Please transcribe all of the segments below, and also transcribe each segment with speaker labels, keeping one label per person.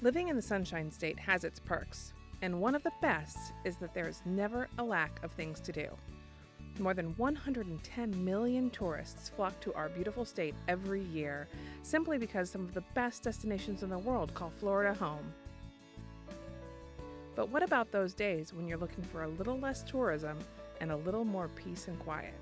Speaker 1: Living in the Sunshine State has its perks, and one of the best is that there is never a lack of things to do. More than 110 million tourists flock to our beautiful state every year, simply because some of the best destinations in the world call Florida home. But what about those days when you're looking for a little less tourism and a little more peace and quiet?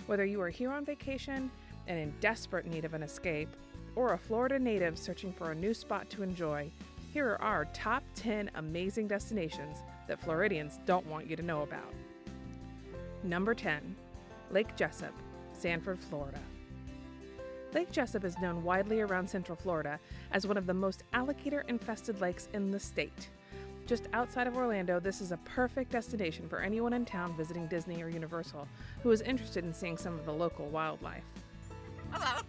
Speaker 1: Whether you are here on vacation and in desperate need of an escape, or a Florida native searching for a new spot to enjoy, here are our top 10 amazing destinations that Floridians don't want you to know about. Number 10, Lake Jesup, Sanford, Florida. Lake Jesup is known widely around Central Florida as one of the most alligator-infested lakes in the state. Just outside of Orlando, this is a perfect destination for anyone in town visiting Disney or Universal who is interested in seeing some of the local wildlife.
Speaker 2: Hello.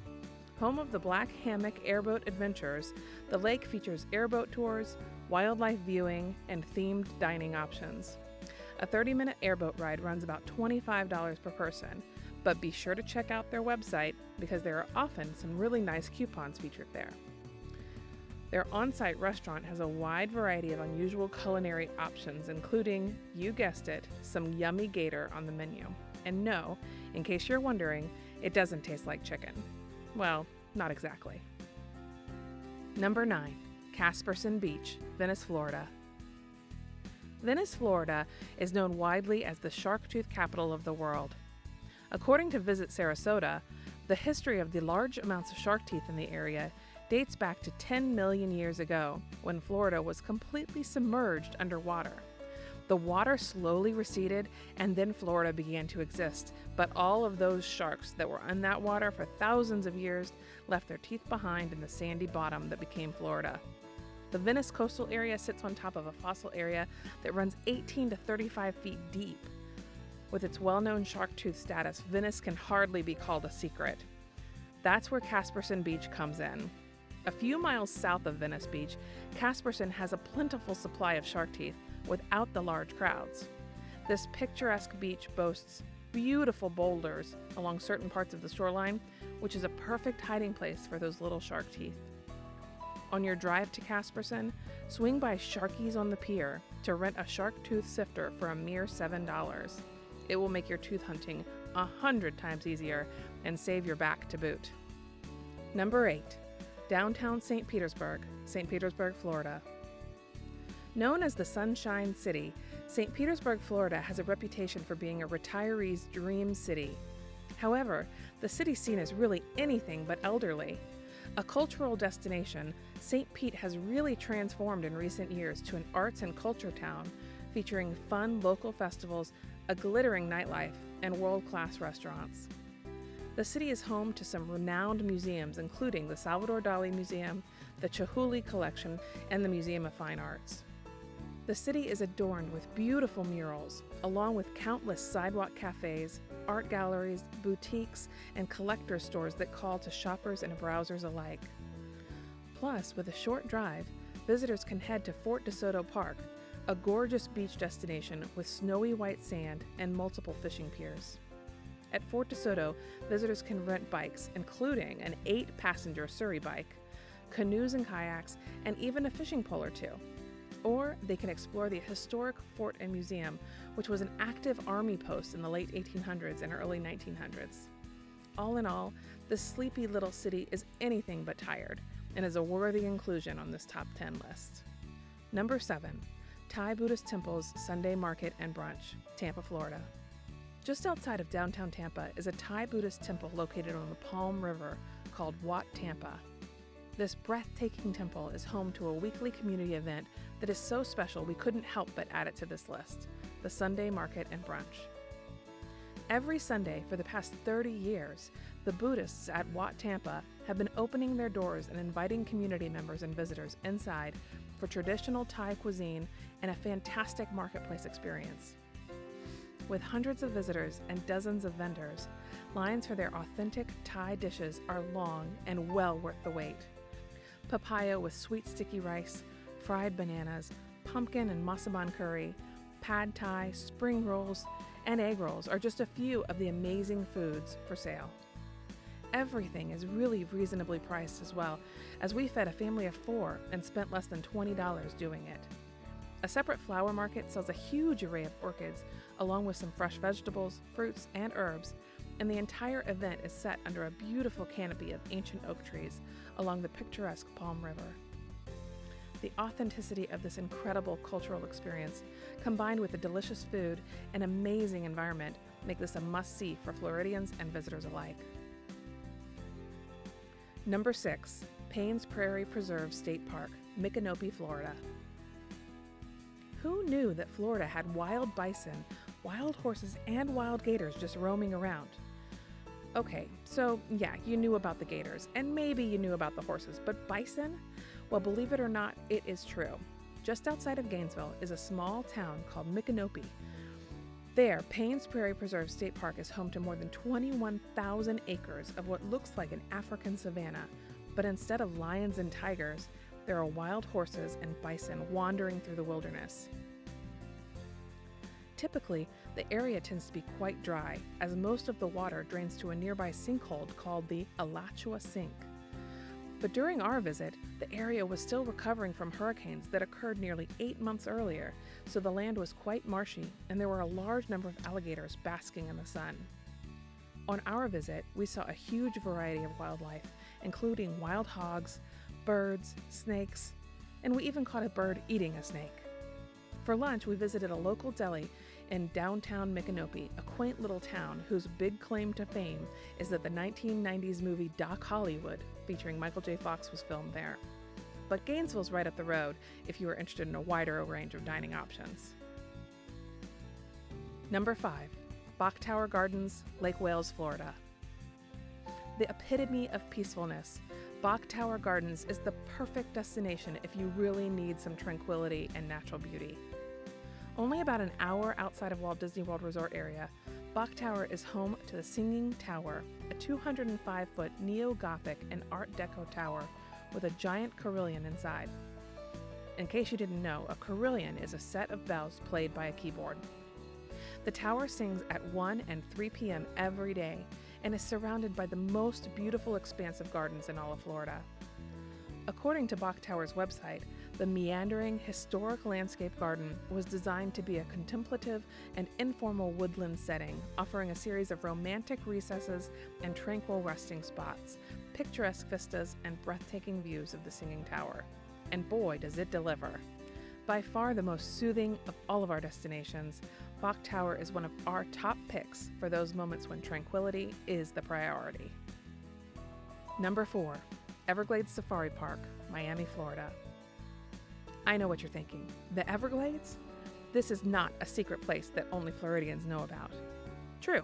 Speaker 1: Home of the Black Hammock Airboat Adventures, the lake features airboat tours, wildlife viewing, and themed dining options. A 30-minute airboat ride runs about $25 per person, but be sure to check out their website because there are often some really nice coupons featured there. Their on-site restaurant has a wide variety of unusual culinary options, including, you guessed it, some yummy gator on the menu. And no, in case you're wondering, it doesn't taste like chicken. Well, not exactly. Number 9, Caspersen Beach, Venice, Florida. Venice, Florida is known widely as the shark tooth capital of the world. According to Visit Sarasota, the history of the large amounts of shark teeth in the area dates back to 10 million years ago, when Florida was completely submerged underwater. The water slowly receded, and then Florida began to exist, but all of those sharks that were in that water for thousands of years left their teeth behind in the sandy bottom that became Florida. The Venice coastal area sits on top of a fossil area that runs 18 to 35 feet deep. With its well-known shark tooth status, Venice can hardly be called a secret. That's where Caspersen Beach comes in. A few miles south of Venice Beach, Caspersen has a plentiful supply of shark teeth without the large crowds. This picturesque beach boasts beautiful boulders along certain parts of the shoreline, which is a perfect hiding place for those little shark teeth. On your drive to Caspersen, swing by Sharky's on the pier to rent a shark tooth sifter for a mere $7. It will make your tooth hunting 100 times easier and save your back to boot. Number 8, downtown St. Petersburg, Florida. Known as the Sunshine City, St. Petersburg, Florida has a reputation for being a retiree's dream city. However, the city scene is really anything but elderly. A cultural destination, St. Pete has really transformed in recent years to an arts and culture town, featuring fun local festivals, a glittering nightlife, and world-class restaurants. The city is home to some renowned museums, including the Salvador Dali Museum, the Chipley Collection, and the Museum of Fine Arts. The city is adorned with beautiful murals, along with countless sidewalk cafes, art galleries, boutiques, and collector stores that call to shoppers and browsers alike. Plus, with a short drive, visitors can head to Fort DeSoto Park, a gorgeous beach destination with snowy white sand and multiple fishing piers. At Fort DeSoto, visitors can rent bikes, including an 8-passenger Surrey bike, canoes and kayaks, and even a fishing pole or two. Or they can explore the historic fort and museum, which was an active army post in the late 1800s and early 1900s. All in all, this sleepy little city is anything but tired and is a worthy inclusion on this top 10 list. Number 7, Thai Buddhist Temple's Sunday Market and Brunch, Tampa, Florida. Just outside of downtown Tampa is a Thai Buddhist temple located on the Palm River called Wat Tampa. This breathtaking temple is home to a weekly community event that is so special we couldn't help but add it to this list, the Sunday Market and Brunch. Every Sunday for the past 30 years, the Buddhists at Wat Tampa have been opening their doors and inviting community members and visitors inside for traditional Thai cuisine and a fantastic marketplace experience. With hundreds of visitors and dozens of vendors, lines for their authentic Thai dishes are long and well worth the wait. Papaya with sweet sticky rice, fried bananas, pumpkin and masaban curry, pad thai, spring rolls, and egg rolls are just a few of the amazing foods for sale. everything is really reasonably priced as well, as we fed a family of 4 and spent less than $20 doing it. A separate flower market sells a huge array of orchids, along with some fresh vegetables, fruits, and herbs, and the entire event is set under a beautiful canopy of ancient oak trees along the picturesque Palm River. The authenticity of this incredible cultural experience, combined with the delicious food and amazing environment, make this a must-see for Floridians and visitors alike. Number 6, Paynes Prairie Preserve State Park, Mícanopy, Florida. Who knew that Florida had wild bison, wild horses, and wild gators just roaming around? Okay, so yeah, you knew about the gators, and maybe you knew about the horses, but bison? Well, believe it or not, it is true. Just outside of Gainesville is a small town called Mícanopy. There, Paynes Prairie Preserve State Park is home to more than 21,000 acres of what looks like an African savanna, but instead of lions and tigers, there are wild horses and bison wandering through the wilderness. Typically, the area tends to be quite dry, as most of the water drains to a nearby sinkhole called the Alachua Sink. But during our visit, the area was still recovering from hurricanes that occurred nearly 8 months earlier, so the land was quite marshy, and there were a large number of alligators basking in the sun. On our visit, we saw a huge variety of wildlife, including wild hogs, birds, snakes, and we even caught a bird eating a snake. For lunch, we visited a local deli in downtown Mícanopy, a quaint little town whose big claim to fame is that the 1990s movie Doc Hollywood, featuring Michael J. Fox, was filmed there. But Gainesville's right up the road if you are interested in a wider range of dining options. Number 5, Bok Tower Gardens, Lake Wales, Florida. The epitome of peacefulness, Bok Tower Gardens is the perfect destination if you really need some tranquility and natural beauty. Only about an hour outside of Walt Disney World Resort area, Bok Tower is home to the Singing Tower, a 205-foot neo-Gothic and Art Deco tower with a giant carillon inside. In case you didn't know, a carillon is a set of bells played by a keyboard. The tower sings at 1 and 3 p.m. every day and is surrounded by the most beautiful expanse of gardens in all of Florida. According to Bok Tower's website, the meandering, historic landscape garden was designed to be a contemplative and informal woodland setting, offering a series of romantic recesses and tranquil resting spots, picturesque vistas, and breathtaking views of the Singing Tower. And boy, does it deliver! By far the most soothing of all of our destinations, Bok Tower is one of our top picks for those moments when tranquility is the priority. Number 4, Everglades Safari Park, Miami, Florida. I know what you're thinking. The Everglades? This is not a secret place that only Floridians know about. True,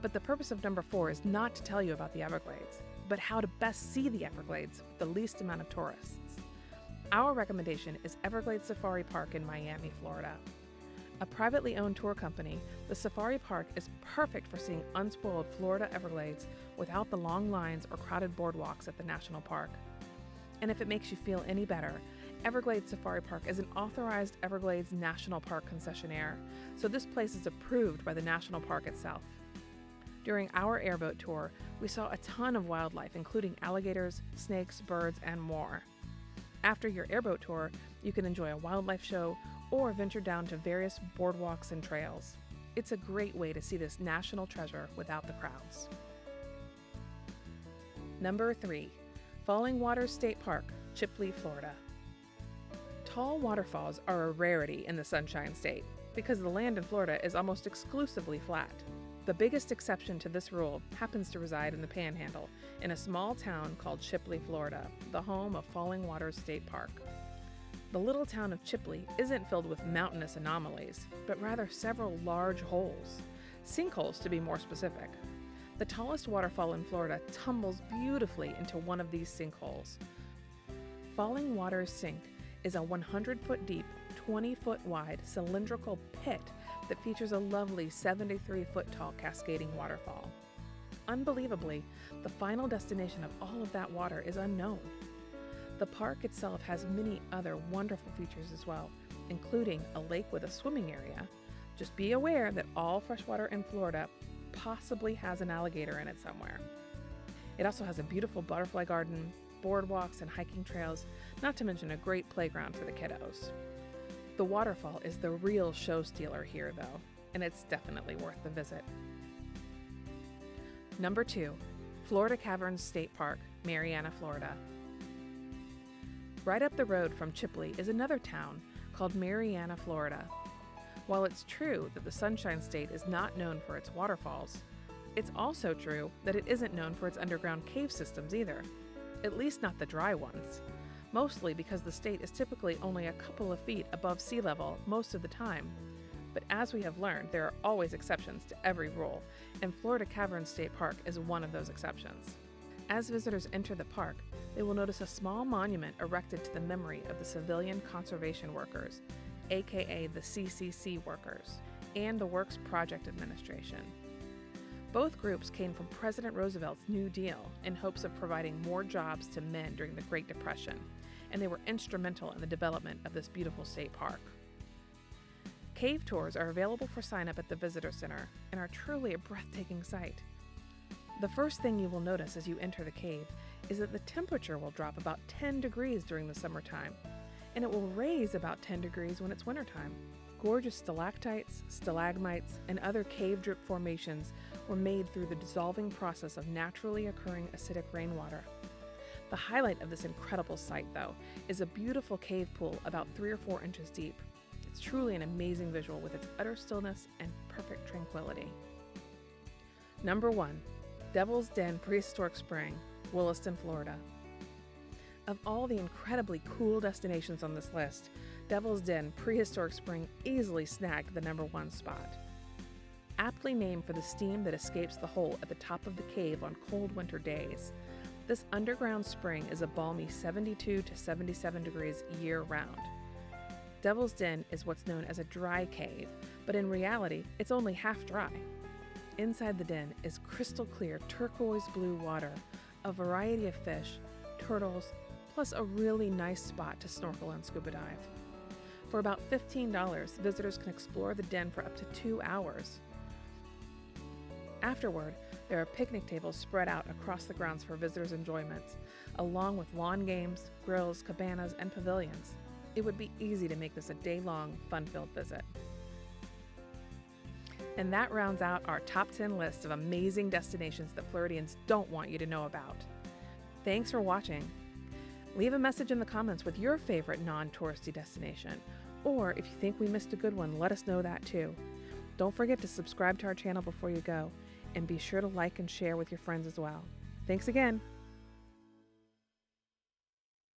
Speaker 1: but the purpose of number 4 is not to tell you about the Everglades, but how to best see the Everglades with the least amount of tourists. Our recommendation is Everglades Safari Park in Miami, Florida. A privately owned tour company, the Safari Park is perfect for seeing unspoiled Florida Everglades without the long lines or crowded boardwalks at the national park. And if it makes you feel any better, Everglades Safari Park is an authorized Everglades National Park concessionaire, so this place is approved by the national park itself. During our airboat tour, we saw a ton of wildlife, including alligators, snakes, birds, and more. After your airboat tour, you can enjoy a wildlife show or venture down to various boardwalks and trails. It's a great way to see this national treasure without the crowds. Number 3, Falling Waters State Park, Chipley, Florida. Tall waterfalls are a rarity in the Sunshine State because the land in Florida is almost exclusively flat. The biggest exception to this rule happens to reside in the Panhandle, in a small town called Chipley, Florida, the home of Falling Waters State Park. The little town of Chipley isn't filled with mountainous anomalies, but rather several large holes, sinkholes to be more specific. The tallest waterfall in Florida tumbles beautifully into one of these sinkholes. Falling Waters Sink is a 100-foot deep, 20-foot wide cylindrical pit that features a lovely 73-foot tall cascading waterfall. Unbelievably, the final destination of all of that water is unknown. The park itself has many other wonderful features as well, including a lake with a swimming area. Just be aware that all freshwater in Florida possibly has an alligator in it somewhere. It also has a beautiful butterfly garden, boardwalks, and hiking trails, not to mention a great playground for the kiddos. The waterfall is the real show stealer here, though, and it's definitely worth the visit. Number 2, Florida Caverns State Park, Marianna, Florida. Right up the road from Chipley is another town called Marianna, Florida. While it's true that the Sunshine State is not known for its waterfalls, it's also true that it isn't known for its underground cave systems either, at least not the dry ones, mostly because the state is typically only a couple of feet above sea level most of the time. But as we have learned, there are always exceptions to every rule, and Florida Caverns State Park is one of those exceptions. As visitors enter the park, they will notice a small monument erected to the memory of the Civilian Conservation Workers, aka the CCC workers, and the Works Project Administration. Both groups came from President Roosevelt's New Deal in hopes of providing more jobs to men during the Great Depression, and they were instrumental in the development of this beautiful state park. Cave tours are available for sign-up at the Visitor Center and are truly a breathtaking sight. The first thing you will notice as you enter the cave is that the temperature will drop about 10 degrees during the summertime, and it will raise about 10 degrees when it's wintertime. Gorgeous stalactites, stalagmites, and other cave drip formations were made through the dissolving process of naturally occurring acidic rainwater. The highlight of this incredible sight, though, is a beautiful cave pool about 3 or 4 inches deep. It's truly an amazing visual with its utter stillness and perfect tranquility. Number 1, Devil's Den Prehistoric Spring, Williston, Florida. Of all the incredibly cool destinations on this list, Devil's Den Prehistoric Spring easily snagged the number 1 spot. Aptly named for the steam that escapes the hole at the top of the cave on cold winter days, this underground spring is a balmy 72 to 77 degrees year-round. Devil's Den is what's known as a dry cave, but in reality, it's only half dry. Inside the den is crystal clear turquoise blue water, a variety of fish, turtles, plus a really nice spot to snorkel and scuba dive. For about $15, visitors can explore the den for up to 2 hours. Afterward, there are picnic tables spread out across the grounds for visitors' enjoyment, along with lawn games, grills, cabanas, and pavilions. It would be easy to make this a day-long, fun-filled visit. And that rounds out our top 10 list of amazing destinations that Floridians don't want you to know about. Thanks for watching. Leave a message in the comments with your favorite non-touristy destination, or if you think we missed a good one, let us know that too. Don't forget to subscribe to our channel before you go, and be sure to like and share with your friends as well. Thanks again.